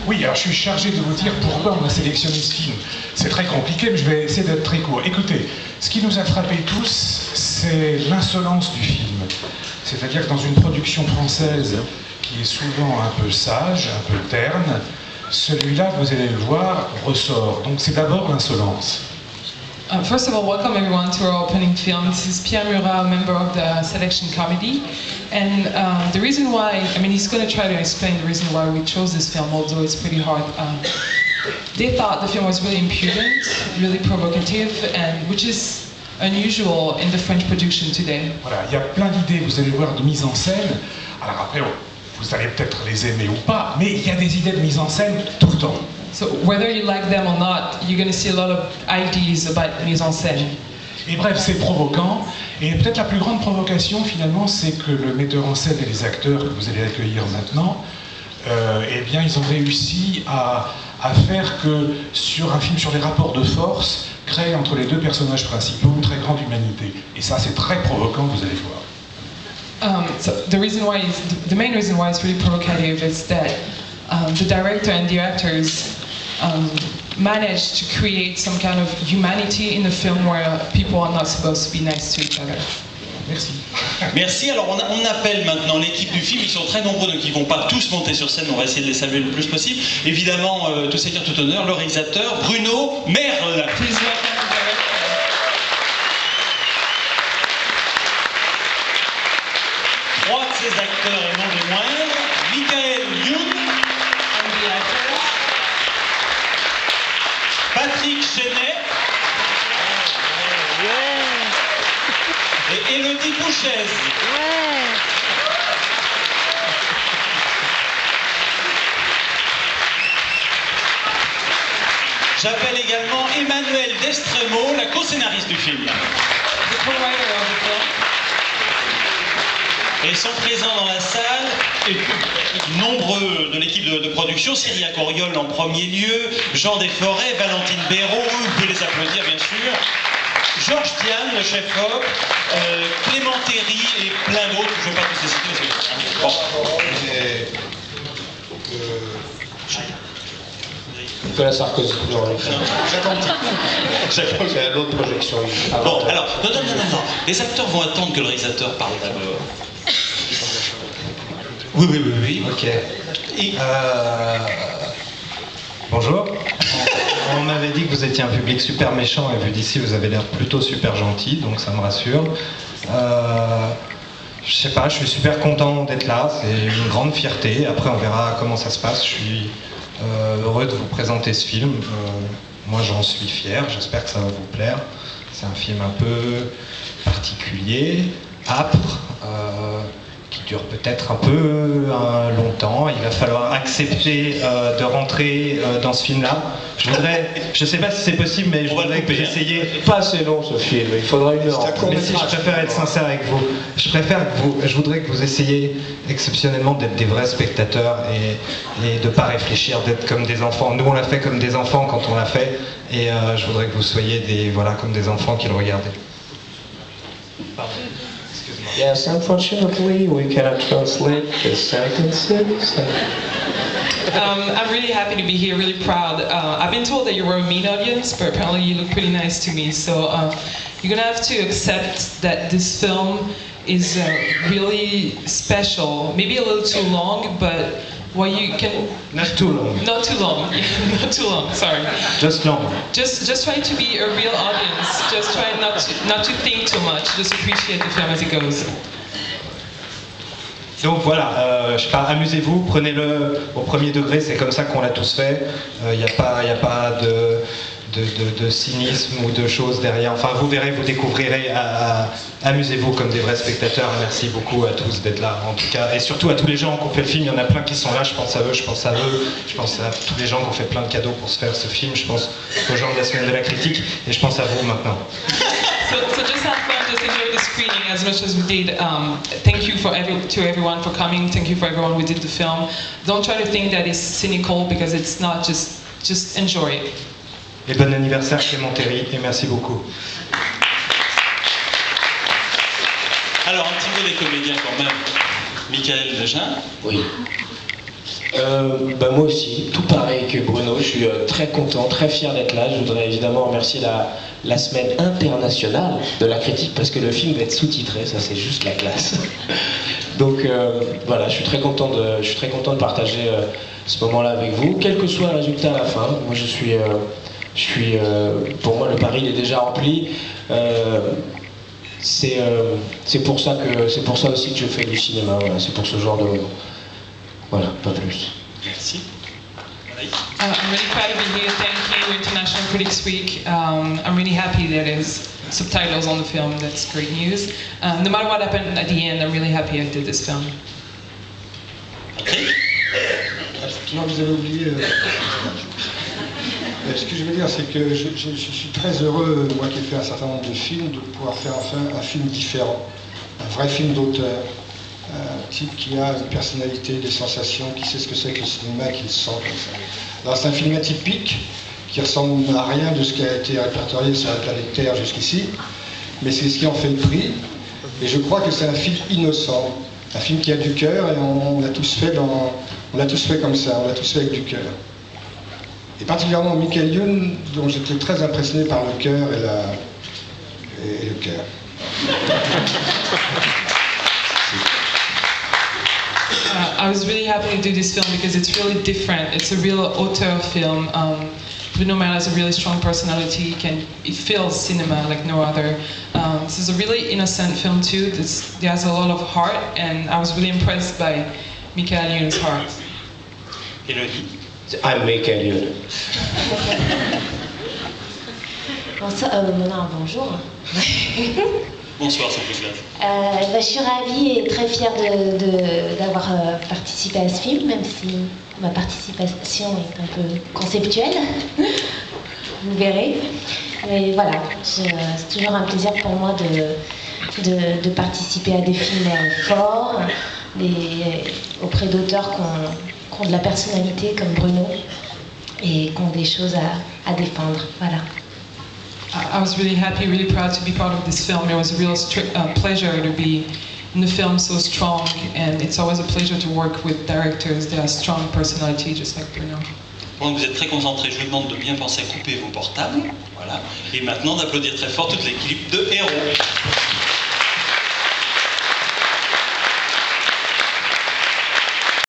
Oui, alors je suis chargé de vous dire pourquoi on a sélectionné ce film. C'est très compliqué, mais je vais essayer d'être très court. Écoutez, ce qui nous a frappé tous, c'est l'insolence du film. C'est-à-dire que dans une production française qui est souvent un peu sage, un peu terne, celui-là, vous allez le voir, ressort. Donc c'est d'abord l'insolence. First of all, welcome everyone to our opening film. This is Pierre Murat, member of the selection committee. And the reason why, I mean, he's going to try to explain the reason why we chose this film, although it's pretty hard. They thought the film was really impudent, really provocative, and which is unusual in the French production today. Voilà, il y a plein d'idées, vous allez voir, de mise en scène. Alors après, vous allez peut-être les aimer ou pas, mais il y a des idées de mise en scène tout le temps. So whether you like them or not, you're going to see a lot of ideas about mise en scène. Et bref, c'est provoquant. Et peut-être la plus grande provocation, finalement, c'est que le metteur en scène et les acteurs que vous allez accueillir maintenant, eh bien, ils ont réussi à faire que, sur un film sur les rapports de force, créer entre les deux personnages principaux une très grande humanité. Et ça, c'est très provoquant, vous allez voir. So the main reason why it's really provocative is that the director and the actors managed to create some kind of humanity in a film where people are not supposed to be nice to each other. Merci. Merci. Alors on appelle maintenant l'équipe du film. Ils sont très nombreux, donc ils ne vont pas tous monter sur scène. On va essayer de les saluer le plus possible. Évidemment, tout seigneur, tout honneur, le réalisateur Bruno Merle. Please welcome the director. Trois de ces acteurs et non des moindres, Michael Youn, And the actors. Patrick Chenet et Élodie Bouchez. J'appelle également Emmanuel Destremo, la co-scénariste du film. The co-writer of the film. Et sont présents dans la salle nombreux de l'équipe de production, Cyria Coriol en premier lieu, Jean Desforêts, Valentine Béraud, vous pouvez les applaudir bien sûr, Georges Diane, le chef-op, Clément Terry et plein d'autres, je ne vais pas tous les citer. Bon. Nicolas Sarkozy. J'attends. C'est une autre projection. Bon, alors, non. Les acteurs vont attendre que le réalisateur parle d'abord. Oui. Ok. Bonjour. On m'avait dit que vous étiez un public super méchant et vu d'ici vous avez l'air plutôt super gentil, donc ça me rassure. Je sais pas, je suis super content d'être là, c'est une grande fierté. Après on verra comment ça se passe. Je suis heureux de vous présenter ce film. Moi j'en suis fier, j'espère que ça va vous plaire. C'est un film un peu particulier, âpre, qui dure peut-être un peu longtemps. Il va falloir accepter de rentrer dans ce film-là. Je sais pas si c'est possible, mais je voudrais que vous essayiez. Pas assez long ce film, il faudra 1 heure. Mais si, je préfère être sincère avec vous. Je voudrais que vous essayiez exceptionnellement d'être des vrais spectateurs et de pas réfléchir, d'être comme des enfants. Nous, on l'a fait comme des enfants quand on l'a fait, et je voudrais que vous soyez comme des enfants qui le regardaient. Pardon. Yes, unfortunately, we cannot translate the sentences. I'm really happy to be here, really proud. I've been told that you were a mean audience, but apparently you look pretty nice to me. So you're gonna have to accept that this film is really special. Maybe a little too long, but what you can... Not too long. Not too long. Not too long. Sorry. Just long. Just try to be a real audience. Just try not to think too much. Just appreciate the film as it goes. Donc voilà, je sais pas, amusez-vous, prenez-le au premier degré, c'est comme ça qu'on l'a tous fait. Il n'y a pas de cynisme ou de choses derrière. Enfin, vous verrez, vous découvrirez. Amusez-vous comme des vrais spectateurs. Merci beaucoup à tous d'être là, en tout cas. Et surtout à tous les gens qui ont fait le film. Il y en a plein qui sont là. Je pense à eux, je pense à tous les gens qui ont fait plein de cadeaux pour se faire ce film. Je pense aux gens de la semaine de la critique. Et je pense à vous maintenant. So just have fun, just enjoy the screening as much as we did. Thank you to everyone for coming. Thank you for everyone who did the film. Don't try to think that it's cynical because it's not. Just enjoy it. Et bon anniversaire Clément Terry, et merci beaucoup. Alors, un petit mot des comédiens quand même. Michael Deschamps. Oui. Moi aussi, tout pareil que Bruno, je suis très content, très fier d'être là. Je voudrais évidemment remercier la semaine internationale de la critique parce que le film va être sous-titré, ça c'est juste la classe. Donc voilà, je suis très content de partager ce moment-là avec vous, quel que soit le résultat à la fin. Moi pour moi le pari il est déjà rempli. C'est pour ça aussi que je fais du cinéma, voilà, c'est pour ce genre de moment. Voilà, pas plus. Merci. I'm really proud to be here. Thank you, International Critics Week. I'm really happy that there's subtitles on the film. That's great news. No matter what happened at the end, I'm really happy I did this film. Non, vous avez oublié. Ce que je veux dire, c'est que je suis très heureux, moi qui ai fait un certain nombre de films, de pouvoir faire enfin un film différent, un vrai film d'auteur. Un type qui a une personnalité, des sensations, qui sait ce que c'est que le cinéma, qui le sent comme ça. Alors c'est un film atypique, qui ressemble à rien de ce qui a été répertorié sur la planète Terre jusqu'ici, mais c'est ce qui en fait le prix. Et je crois que c'est un film innocent, un film qui a du cœur, et on l'a tous fait comme ça, on l'a tous fait avec du cœur. Et particulièrement Michael Youn, dont j'étais très impressionné par le cœur et le cœur. I was really happy to do this film because it's really different. It's a real auteur film. Bruno Merle has a really strong personality. It feels cinema like no other. This is a really innocent film too. It has a lot of heart, and I was really impressed by Michael Youn's heart. Élodie. I'm Michael Youn. Bonjour. Bonsoir, c'est plus grave. Je suis ravie et très fière d'avoir participé à ce film, même si ma participation est un peu conceptuelle. Vous verrez. Mais voilà, c'est toujours un plaisir pour moi de participer à des films forts, auprès d'auteurs qui ont de la personnalité comme Bruno et qui ont des choses à défendre. Voilà. I was really happy, really proud to be part of this film. It was a real pleasure to be in a film so strong, and it's always a pleasure to work with directors that have strong personality, just like Bruno. Pendant que vous êtes très concentrés, je vous demande de bien penser à couper vos portables. Voilà. Et maintenant d'applaudir très fort toute l'équipe de Héros.